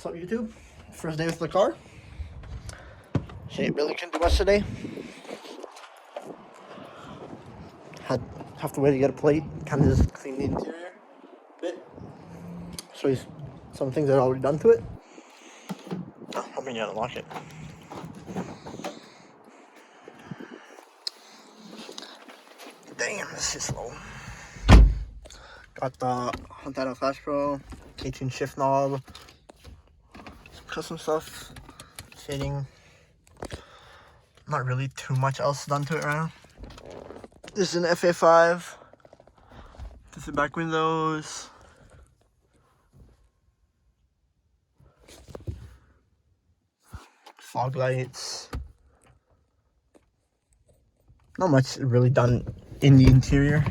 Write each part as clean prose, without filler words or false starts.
What's up, YouTube? First day with the car. Shit, really couldn't do much today. Have to wait to get a plate. Kind of just clean the interior a bit. Show you some things that I've already done to it. Oh, I'll bring you out and unlock it. Damn, this is slow. Got the Hunt Flash Pro, K-tune shift knob, some custom stuff, shading. Not really too much else done to it right now. This is an FA5. This is the back windows. Fog lights. Not much really done in the interior,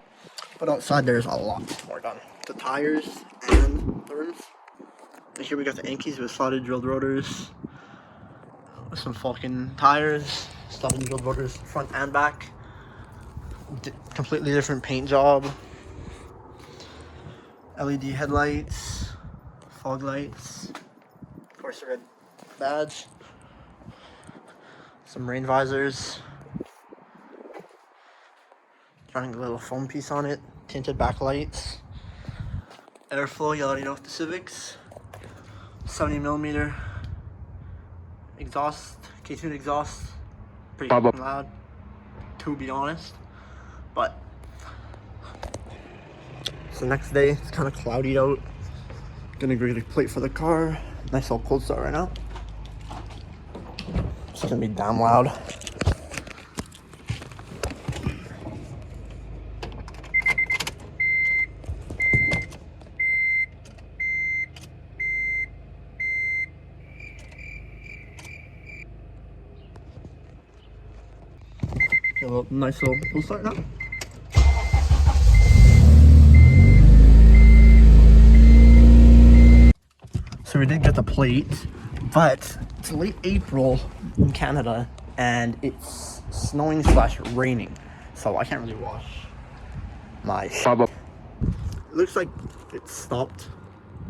but outside there's a lot more done. The tires and the rims. And here we got the Yankees with slotted drilled rotors, with some Falcon tires, slotted drilled rotors front and back. Completely different paint job. LED headlights, fog lights, of course the red badge, some rain visors. Running a little foam piece on it, tinted backlights, airflow, you already know with the Civics, 70mm exhaust, K-tune exhaust, pretty loud, to be honest, but it's the next day, it's kind of cloudy out, gonna go get a plate for the car, nice old cold start right now, it's gonna be damn loud. A little nice little pull start now. So we did get the plate, but it's late April in Canada and it's snowing / raining, so I can't really wash my shop. It looks like it stopped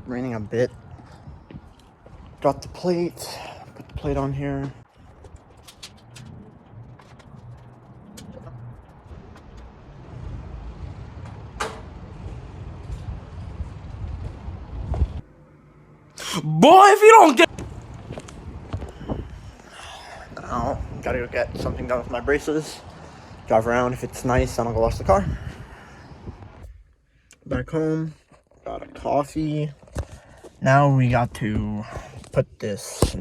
raining a bit. Got the plate, put the plate on here. Boy, if you don't get... Now, gotta go get something done with my braces. Drive around. If it's nice, then I'll go wash the car. Back home, got a coffee. Now we got to put this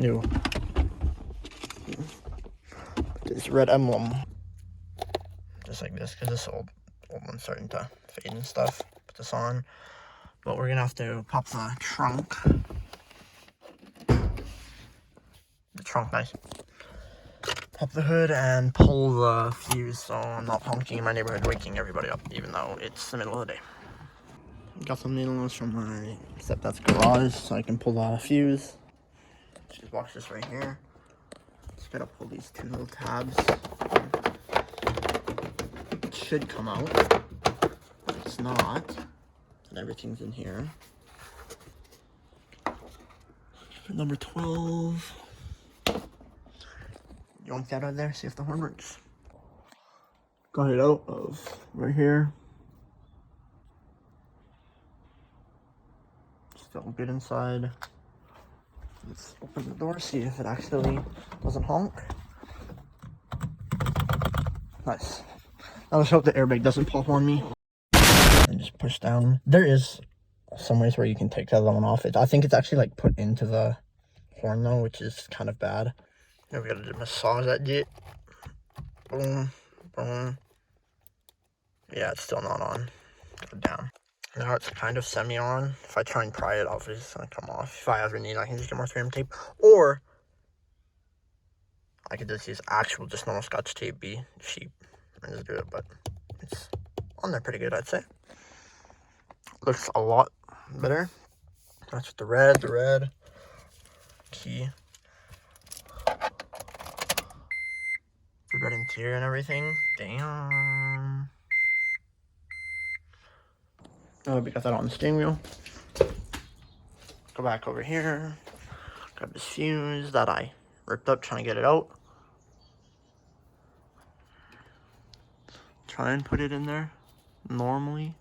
red emblem. Just like this, because this old one's starting to fade and stuff. Put this on. But we're gonna have to pop the trunk. Nice. Pop the hood and pull the fuse so I'm not honking in my neighborhood, waking everybody up, even though it's the middle of the day. Got some needle nose from my stepdad's garage so I can pull the fuse. Just watch this right here. Just gotta pull these two little tabs. It should come out. If it's not, then everything's in here. Number 12. You want that out there, see if the horn works. Got it out of right here. Still good inside. Let's open the door, see if it actually doesn't honk. Nice. Now let's hope the airbag doesn't pop on me. And just push down. There is some ways where you can take the other one off. I think it's actually like put into the horn though, which is kind of bad. Now we gotta massage that jet. Boom, boom. Yeah, it's still not on. Go down. Now it's kind of semi-on. If I try and pry it off, it's gonna come off. If I ever need, I can just get more 3M tape. Or I could just use actual, just normal Scotch tape, be cheap, and just do it. But it's on there pretty good, I'd say. Looks a lot better. That's with the red key. The red interior and everything. Damn. Oh, we got that on the steering wheel. Go back over here. Grab this fuse that I ripped up trying to get it out. Try and put it in there normally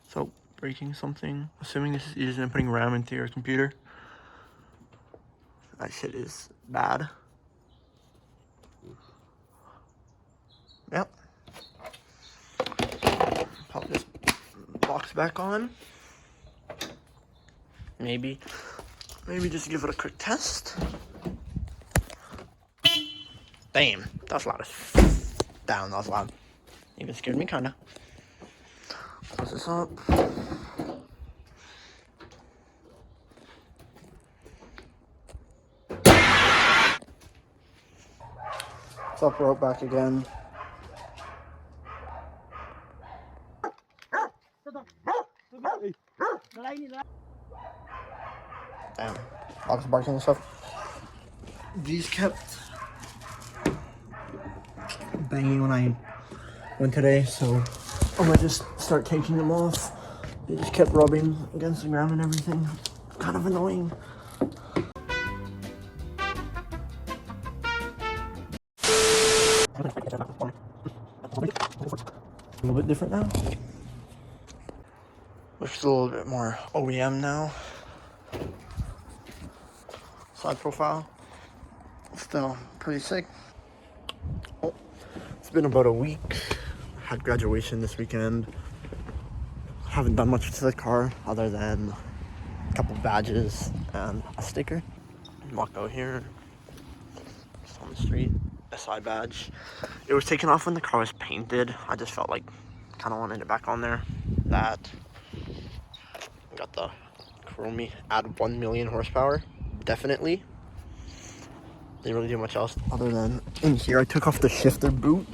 without breaking something. Assuming this is easier than putting RAM into your computer. That shit is bad. Yep. Pop this box back on. Maybe just give it a quick test. Damn, that's loud. Damn, that was loud. Even scared me kinda. Close this up. Up rope back again. Damn, dogs barking and stuff. These kept banging when I went today, so I'm gonna just start taking them off. They just kept rubbing against the ground and everything. Kind of annoying. A little bit different now. Looks a little bit more OEM now. Side profile. Still pretty sick. Oh, it's been about a week. Had graduation this weekend. Haven't done much to the car other than a couple badges and a sticker. Walk out here. Just on the street. SI badge. It was taken off when the car was painted. I just felt like kind of wanted it back on there. That got the chromey. Add 1 million horsepower, definitely. Didn't really do much else other than in here. I took off the shifter boot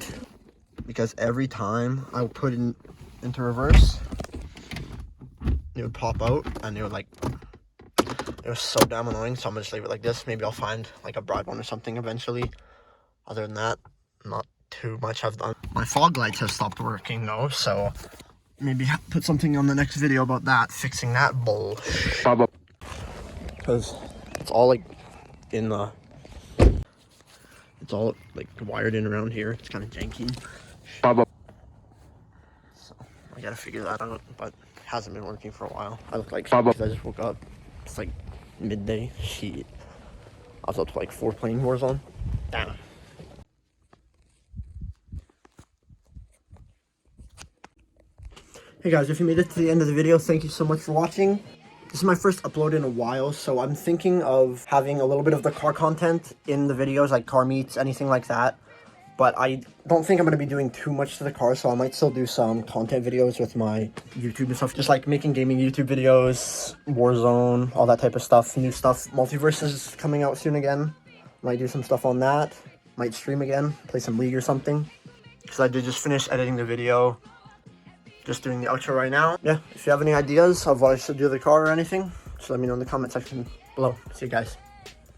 because every time I would put it into reverse, it would pop out, and it would like, it was so damn annoying. So I'm gonna just leave it like this. Maybe I'll find like a broad one or something eventually. Other than that, not too much I've done. My fog lights have stopped working though, so maybe put something on the next video about that, fixing that bull. Because it's all like in the, it's all like wired in around here. It's kind of janky. So I gotta figure that out, but it hasn't been working for a while. I look like shit because I just woke up. It's like midday. Shit. I was up to like 4 playing Warzone. Damn. Hey guys, if you made it to the end of the video, thank you so much for watching. This is my first upload in a while, so I'm thinking of having a little bit of the car content in the videos, like car meets, anything like that. But I don't think I'm going to be doing too much to the car, so I might still do some content videos with my YouTube and stuff. Just like making gaming YouTube videos, Warzone, all that type of stuff, new stuff. Multiverse is coming out soon again. Might do some stuff on that. Might stream again, play some League or something. Because I did just finish editing the video. Just doing the outro right now. Yeah, if you have any ideas of what I should do to the car or anything, just let me know in the comment section below. See you guys.